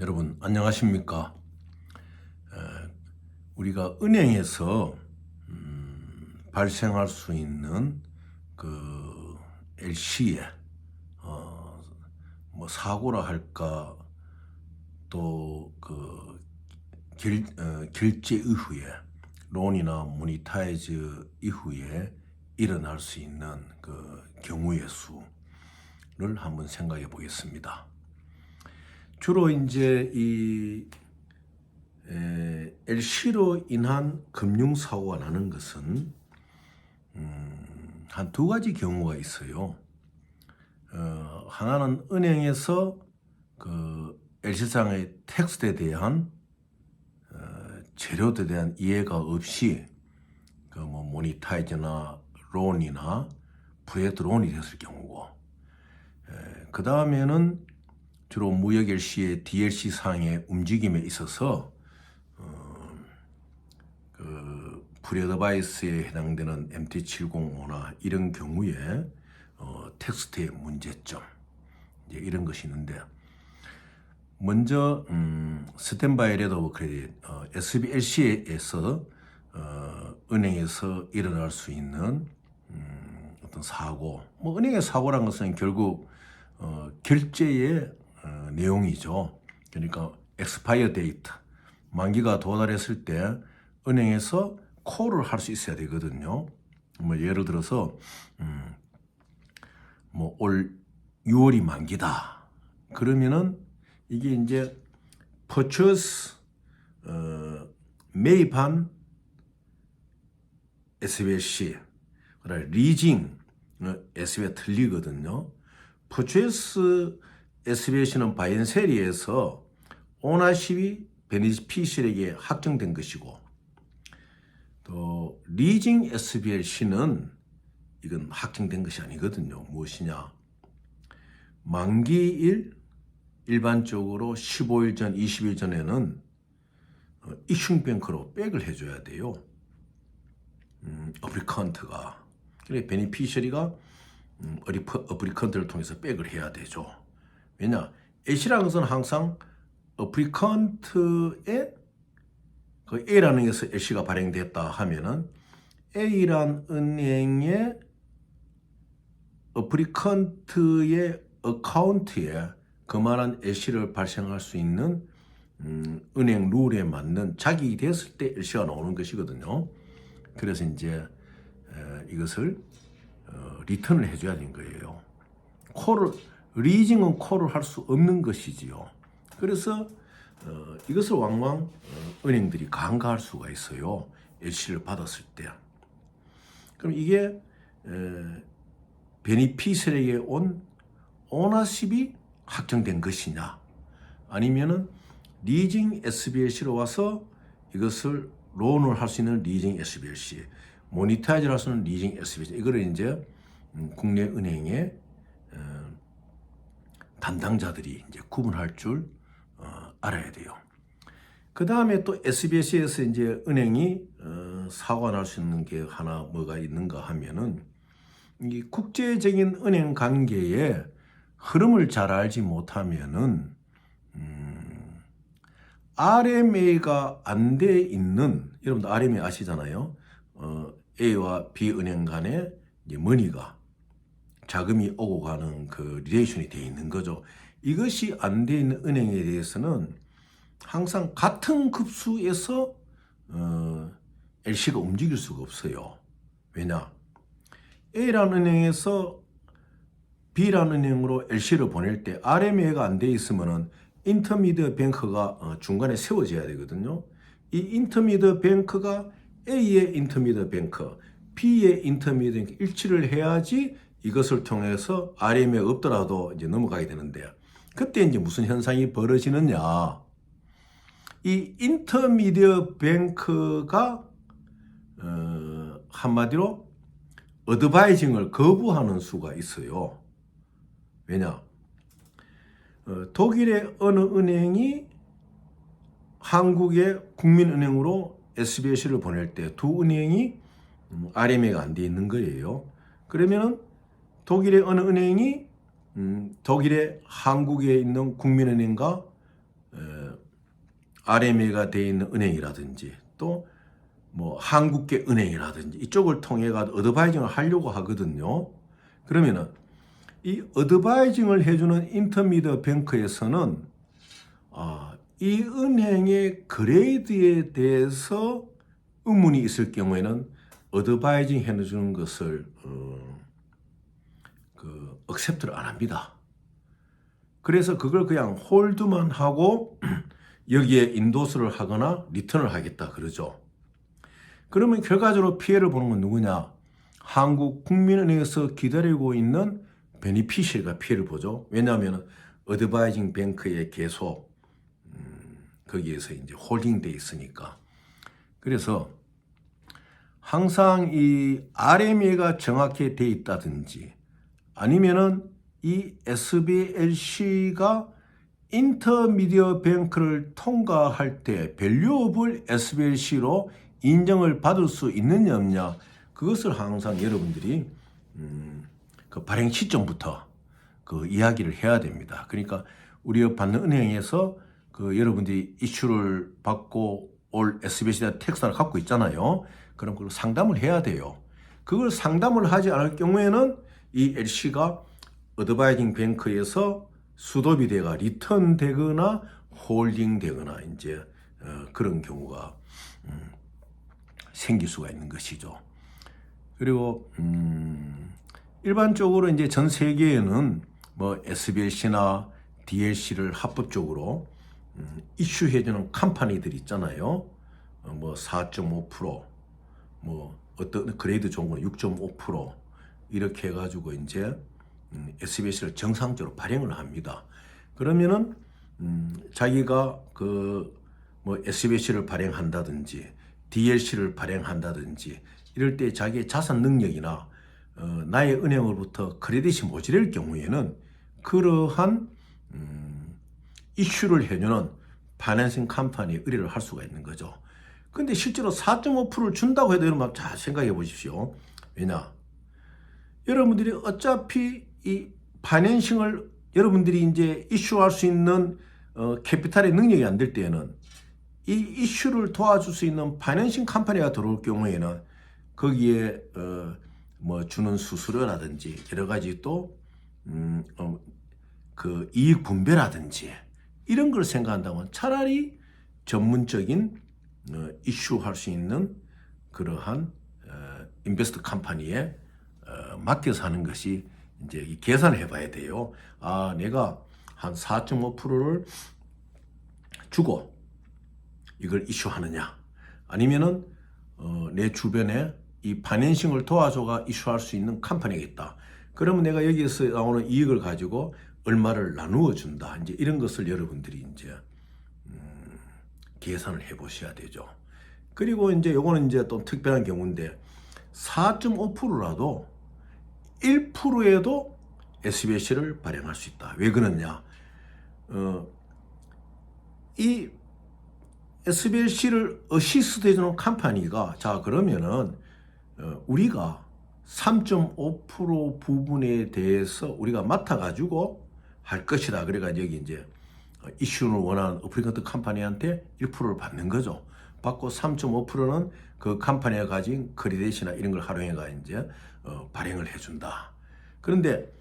여러분 안녕하십니까? 우리가 은행에서 발생할 수 있는 그 LC에 뭐 사고라 할까 또 그 결제 이후에 론이나 모니타이즈 이후에 일어날 수 있는 그 경우의 수를 한번 생각해 보겠습니다. 주로 이제 이 LC로 인한 금융사고가 나는 것은 한 두 가지 경우가 있어요. 하나는 은행에서 그 LC상의 텍스트에 대한 재료에 대한 이해가 없이 그 뭐 모니타이즈나 론이나 프로젝트 론이 됐을 경우고, 그 다음에는 주로 무역 LC의 DLC 상의 움직임에 있어서 그 프리어드바이스에 해당되는 MT705나 이런 경우에 텍스트의 문제점, 이제 이런 것이 있는데, 먼저 스탠바이 레터 오브 크레딧 SBLC에서 은행에서 일어날 수 있는 어떤 사고, 뭐 은행의 사고란 것은 결국 결제의 내용이죠. 그러니까 expiry date, 만기가 도달했을 때 은행에서 콜을 할 수 있어야 되거든요. 뭐 예를 들어서 뭐 올 6월이 만기다. 그러면은 이게 이제 purchase 매입한 SBLC, 그다음에 리징 SB가 틀리거든요. purchase SBLC는 바이앤셀리에서 오너십이 베니피셜에게 확정된 것이고, 또 리징 SBLC는 이건 확정된 것이 아니거든요. 무엇이냐? 만기일 일반적으로 15일 전, 20일 전에는 이슝뱅크로 백을 해줘야 돼요. 어플리컨트가. 그래 베니피셜이가 어플리컨트를 통해서 백을 해야 되죠. 왜냐? A라는 것은 항상 어플리컨트에 그 A라는 은행에서 LC가 발행됐다 하면은 A라는 은행의 어플리컨트의 어카운트에 그만한 LC를 발생할 수 있는 은행 룰에 맞는 자격이 됐을 때 LC가 나오는 것이거든요. 그래서 이제 이것을 리턴을 해줘야 되는 거예요. 리징은 콜을 할 수 없는 것이지요. 그래서 이것을 왕왕 은행들이 간과할 수가 있어요. LC를 받았을 때. 그럼 이게 베니피셜에게 온 오너십이 확정된 것이냐, 아니면은 리징 SBLC로 와서 이것을 론을 할 수 있는 리징 SBLC, 모니타이즈를 할 수 있는 리징 SBLC, 이거를 이제 국내 은행의 담당자들이 이제 구분할 줄 알아야 돼요. 그 다음에 또 SBLC에서 이제 은행이 사고가 날 수 있는 게 하나 뭐가 있는가 하면은, 이 국제적인 은행 관계의 흐름을 잘 알지 못하면은 RMA가 안 돼 있는, 여러분들 RMA 아시잖아요. A와 B 은행 간에 이제 머니가, 자금이 오고 가는 그 리레이션이 돼 있는 거죠. 이것이 안 돼 있는 은행에 대해서는 항상 같은 급수에서 LC가 움직일 수가 없어요. 왜냐? A라는 은행에서 B라는 은행으로 LC를 보낼 때 RMA가 안 돼 있으면은 인터미디어 뱅크가 중간에 세워져야 되거든요. 이 인터미디어 뱅크가 A의 인터미디어 뱅크, B의 인터미디어 뱅크 일치를 해야지 이것을 통해서 RMA 없더라도 이제 넘어가게 되는데, 그때 이제 무슨 현상이 벌어지느냐? 이 인터미디어 뱅크가 한마디로 어드바이징을 거부하는 수가 있어요. 왜냐? 독일의 어느 은행이 한국의 국민은행으로 SBLC를 보낼 때 두 은행이 RMA가 안 돼 있는 거예요. 그러면은 독일의 어느 은행이 독일의 한국에 있는 국민은행과 RMA가 되어 있는 은행이라든지 또 뭐 한국계 은행이라든지 이쪽을 통해 가지고 어드바이징을 하려고 하거든요. 그러면은 이 어드바이징을 해주는 인터미디어 뱅크에서는 이 은행의 그레이드에 대해서 의문이 있을 경우에는 어드바이징 해주는 것을 억셉트를 안 합니다. 그래서 그걸 그냥 홀드만 하고 여기에 인도스를 하거나 리턴을 하겠다 그러죠. 그러면 결과적으로 피해를 보는 건 누구냐? 한국국민은행에서 기다리고 있는 베니피시가 피해를 보죠. 왜냐하면 어드바이징 뱅크에 계속 거기에서 이제 홀딩돼 있으니까. 그래서 항상 이 RMA가 정확히 돼 있다든지 아니면은 이 SBLC가 인터미디어 뱅크를 통과할 때 밸류어블 SBLC로 인정을 받을 수 있느냐 없냐 그것을 항상 여러분들이 그 발행 시점부터 그 이야기를 해야 됩니다. 그러니까 우리가 받는 은행에서 그 여러분들이 이슈를 받고 올 SBLC에 텍스트를 갖고 있잖아요. 그럼 그걸 상담을 해야 돼요. 그걸 상담을 하지 않을 경우에는 이 LC가 어드바이징 뱅크에서 수도비 되가 리턴 되거나 홀딩 되거나 이제 그런 경우가 생길 수가 있는 것이죠. 그리고 일반적으로 이제 전 세계에는 뭐 SBLC나 DLC를 합법적으로 이슈해주는 컴퍼니들 있잖아요. 뭐 4.5%, 뭐 어떤 그레이드 좋은 거는 6.5% 이렇게 해가지고 이제 SBLC를 정상적으로 발행을 합니다. 그러면은 자기가 그 뭐 SBLC를 발행한다든지 DLC를 발행한다든지 이럴 때 자기의 자산 능력이나 나의 은행으로부터 크레딧이 모자랄 경우에는 그러한 이슈를 해주는 파이낸싱 컴퍼니에 의뢰를 할 수가 있는 거죠. 근데 실제로 4.5%를 준다고 해도 여러분 잘 생각해 보십시오. 왜냐? 여러분들이 어차피 이 파이낸싱을 여러분들이 이제 이슈할 수 있는 캐피탈의 능력이 안 될 때에는 이 이슈를 도와줄 수 있는 파이낸싱 컴퍼니가 들어올 경우에는 거기에 뭐 주는 수수료라든지 여러 가지 또 그 이익 분배라든지 이런 걸 생각한다면 차라리 전문적인 이슈할 수 있는 그러한 인베스트 컴퍼니에 맡겨서 하는 것이 이제 계산을 해봐야 돼요. 내가 한 4.5%를 주고 이걸 이슈하느냐, 아니면은 내 주변에 이 파이낸싱을 도와줘가 이슈할 수 있는 컴퍼니가 있다. 그러면 내가 여기에서 나오는 이익을 가지고 얼마를 나누어 준다. 이제 이런 것을 여러분들이 이제 계산을 해보셔야 되죠. 그리고 이제 요거는 이제 또 특별한 경우인데 4.5%라도 1%에도 SBLC를 발행할 수 있다. 왜 그러냐? 이 SBLC를 어시스트 해주는 컴퍼니가 그러면은 우리가 3.5% 부분에 대해서 우리가 맡아가지고 할 것이다. 그래가지고 여기 이제 이슈를 원하는 어플리컨트 컴퍼니한테 1%를 받는 거죠. 받고 3.5%는 그 컴퍼니가 가진 크레딧이나 이런 걸 활용해가 이제 발행을 해준다. 그런데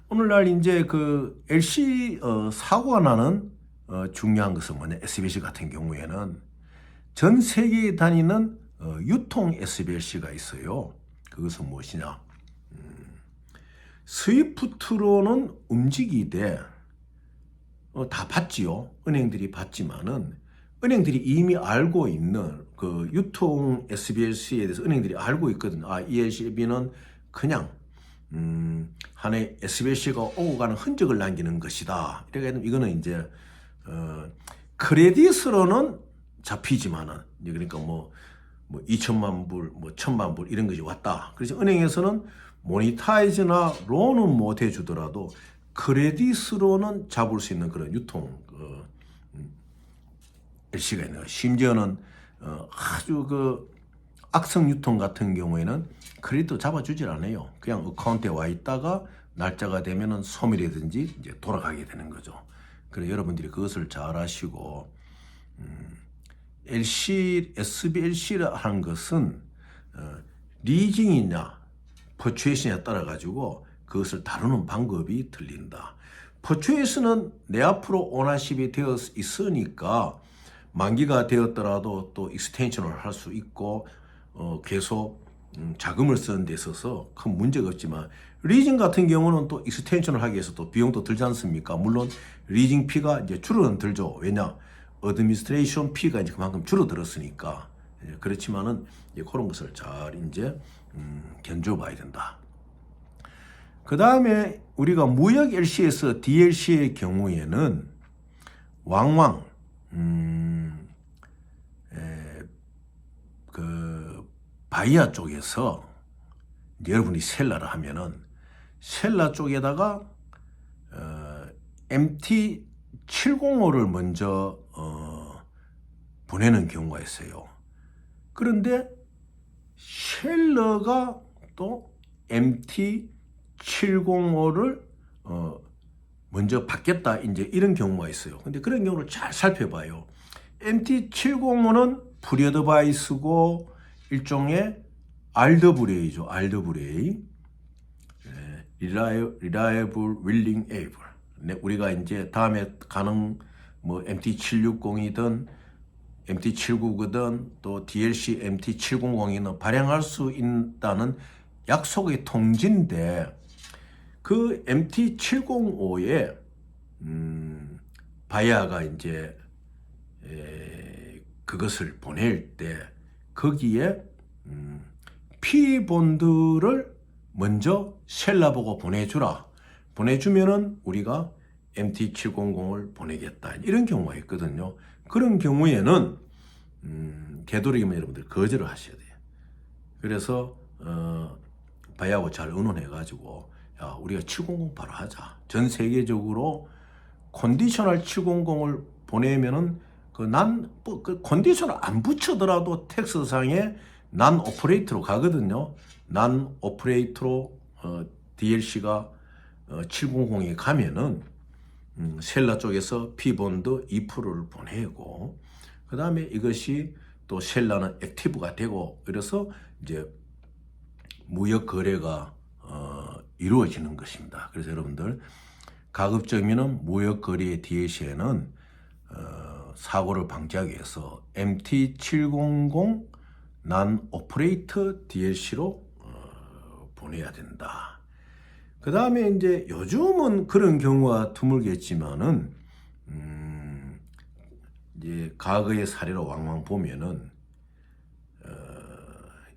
오늘날 이제 그 LC 사고가 나는 중요한 것은 뭐냐? SBLC 같은 경우에는 전 세계에 다니는 유통 SBLC가 있어요. 그것은 무엇이냐? 스위프트로는 움직이되 다 받지요. 은행들이 받지만은 은행들이 이미 알고 있는 그 유통 SBLC에 대해서 은행들이 알고 있거든요. 이 LCB는 그냥 하나의 SBLC가 오고 가는 흔적을 남기는 것이다. 이렇게 이거는 이제 크레딧으로는 잡히지만은 그러니까 뭐 2천만 불, 뭐 1,000만 불 이런 것이 왔다. 그래서 은행에서는 모니타이즈나 론은 못 해주더라도 크레딧으로는 잡을 수 있는 그런 유통 LC가 있는 거예요. 심지어는 아주 그 악성 유통 같은 경우에는 크레딧도 잡아주질 않아요. 그냥 어카운트에 와 있다가 날짜가 되면은 소멸이든지 이제 돌아가게 되는 거죠. 그래서 여러분들이 그것을 잘 아시고 SBLC를 하는 것은 리징이냐 퍼추에이션에 따라 가지고 그것을 다루는 방법이 틀린다. 퍼추에이션은 내 앞으로 오너십이 되어 있으니까 만기가 되었더라도 또 익스텐션을 할 수 있고 계속 자금을 쓰는 데 있어서 큰 문제가 없지만 리징 같은 경우는 또 익스텐션을 하기 위해서 또 비용도 들지 않습니까? 물론 리징 피가 이제 줄어는 들죠. 왜냐? 어드미니스트레이션 피가 이제 그만큼 줄어들었으니까. 그렇지만은 이제 그런 것을 잘 이제 견뎌봐야 된다. 그 다음에 우리가 무역 LC에서 DLC의 경우에는 왕왕 그 바이아 쪽에서 여러분이 셀라를 하면은 셀라 쪽에다가 MT705를 먼저 보내는 경우가 있어요. 그런데 셀러가 또 MT705를 먼저 받겠다 이제 이런 경우가 있어요. 근데 그런 경우를 잘 살펴봐요. MT705는 프리어드바이스고 일종의 RWA죠. RWA. Reliable, Willing, Able. 우리가 이제 다음에 가는 뭐 MT760이든 MT79거든 또 DLC MT700이든 발행할 수 있다는 약속의 통지인데 그 MT705에 바이아가 이제 그것을 보낼 때 거기에 P본드를 먼저 셀라 보고 보내주라. 보내주면은 우리가 MT700을 보내겠다. 이런 경우가 있거든요. 그런 경우에는 되도록이면 여러분들 거절을 하셔야 돼요. 그래서 바이아하고 잘 의논해가지고 야 우리가 700 바로 하자. 전 세계적으로 컨디셔널 700을 보내면은 그 컨디셔널 안 붙여더라도 텍스상에 난 오퍼레이트로 가거든요. 난 오퍼레이트로 DLC가 700에 가면은 셀라 쪽에서 P본드 2%를 보내고 그 다음에 이것이 또 셀라는 액티브가 되고 이래서 이제 무역 거래가 이루어지는 것입니다. 그래서 여러분들 가급적이면 무역 거래의 DLC에는 사고를 방지하기 위해서 MT700 난 오퍼레이터 DLC로 보내야 된다. 그 다음에 이제 요즘은 그런 경우가 드물겠지만은 이제 과거의 사례로 왕왕 보면은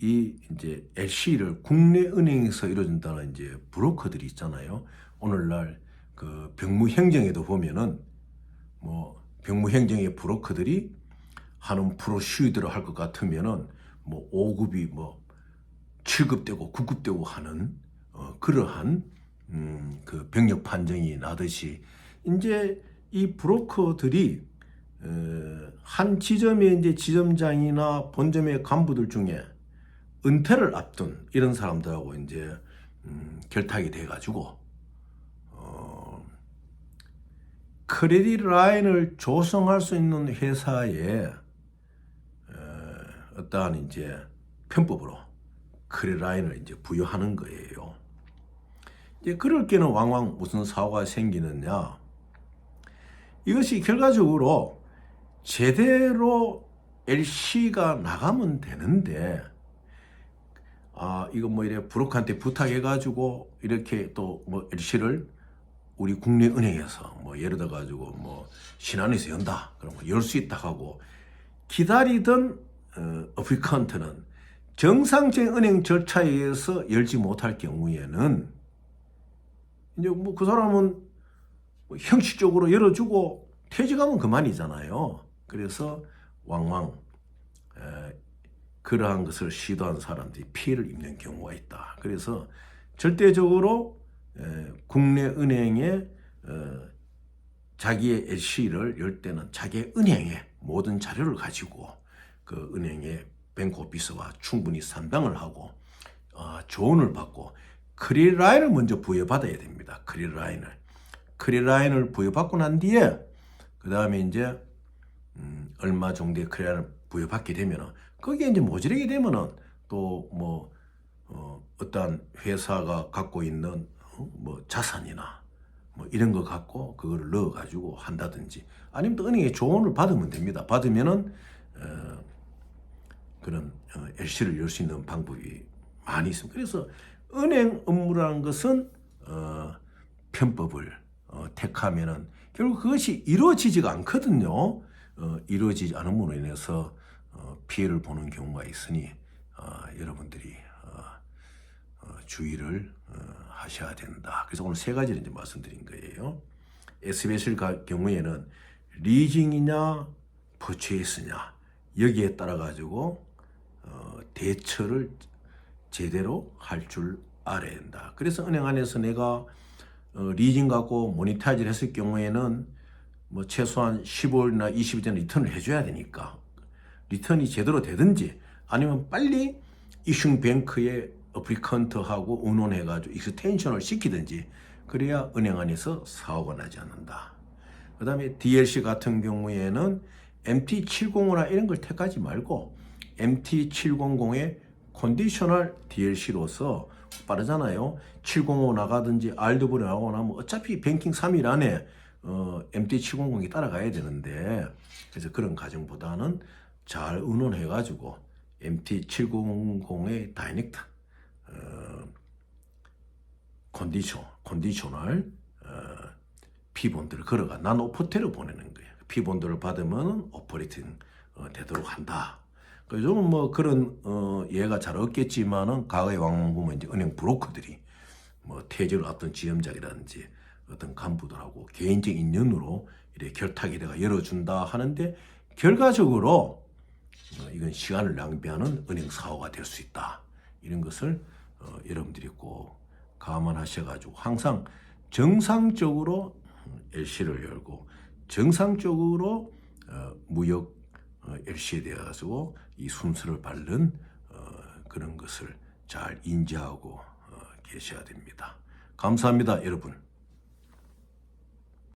이 이제 LC를 국내 은행에서 이루어진다는 이제 브로커들이 있잖아요. 오늘날 그 병무행정에도 보면은 뭐 병무행정의 브로커들이 하는 프로슈드를 할 것 같으면은 뭐 5급이 뭐 7급 되고 9급 되고 하는 그러한 그 병력 판정이 나듯이 이제 이 브로커들이 한 지점의 이제 지점장이나 본점의 간부들 중에 은퇴를 앞둔 이런 사람들하고 이제 결탁이 돼가지고 크레딧 라인을 조성할 수 있는 회사에 어떠한 이제 편법으로 크레딧 라인을 이제 부여하는 거예요. 이제 그럴 때는 왕왕 무슨 사고가 생기느냐? 이것이 결과적으로 제대로 LC가 나가면 되는데 이거 뭐 이래 브로커한테 부탁해가지고 이렇게 또 뭐 LC를 우리 국내 은행에서 뭐 예를 들어 가지고 뭐 신한에서 연다 그러면 열 수 있다 하고 기다리던 어플리컨트는 정상적인 은행 절차에 의해서 열지 못할 경우에는 이제 뭐 그 사람은 뭐 형식적으로 열어주고 퇴직하면 그만이잖아요. 그래서 왕왕 그러한 것을 시도한 사람들이 피해를 입는 경우가 있다. 그래서 절대적으로 국내 은행에 자기의 LC를 열 때는 자기의 은행에 모든 자료를 가지고 그 은행의 뱅크 오피서와 충분히 상담을 하고 조언을 받고 크레딧 라인을 먼저 부여받아야 됩니다. 크레딧 라인을 부여받고 난 뒤에 그 다음에 이제 얼마 정도의 크레딧을 부여받게 되면은 거기에 이제 모자라게 되면은 또 뭐 어떠한 회사가 갖고 있는 뭐 자산이나 뭐 이런 거 갖고 그거를 넣어 가지고 한다든지 아니면 또 은행에 조언을 받으면 됩니다. 받으면은 그런 LC를 열 수 있는 방법이 많이 있습니다. 그래서 은행 업무라는 것은 편법을 택하면은 결국 그것이 이루어지지가 않거든요. 이루어지지 않음으로 인해서 피해를 보는 경우가 있으니 여러분들이 주의를 하셔야 된다. 그래서 오늘 세 가지를 이제 말씀드린 거예요. SBS의 경우에는 리징이냐 퍼체이스냐 여기에 따라 가지고 대처를 제대로 할 줄 알아야 된다. 그래서 은행 안에서 내가 리징 갖고 모니타이즈를 했을 경우에는 뭐 최소한 15일이나 20일 전에 리턴을 해줘야 되니까 리턴이 제대로 되든지 아니면 빨리 이슝 뱅크에 어플리컨트하고 의논해가지고 익스텐션을 시키든지 그래야 은행 안에서 사고가 나지 않는다. 그 다음에 DLC 같은 경우에는 MT705나 이런 걸 택하지 말고 MT700의 컨디셔널 DLC로서 빠르잖아요. 705 나가든지 RW 나가고 나면 어차피 뱅킹 3일 안에 MT700이 따라가야 되는데 그래서 그런 과정보다는 잘 의논해가지고 MT700의 다이렉트 컨디셔널 피본드를 걸어가 난 오퍼테를 보내는 거예요. 피본드를 받으면 오퍼레이팅 되도록 한다. 요즘은 뭐 그런 예가 잘 없겠지만은 과거의 왕만 보면 이제 은행 브로커들이 뭐 퇴직을 어떤 지점장이라든지 어떤 간부들하고 개인적 인연으로 이렇게 결탁이 내가 열어준다 하는데 결과적으로 이건 시간을 낭비하는 은행 사고가 될 수 있다. 이런 것을 여러분들이 꼭 감안하셔가지고 항상 정상적으로 LC를 열고 정상적으로 무역 LC에 대해서 이 순서를 밟는 그런 것을 잘 인지하고 계셔야 됩니다. 감사합니다, 여러분.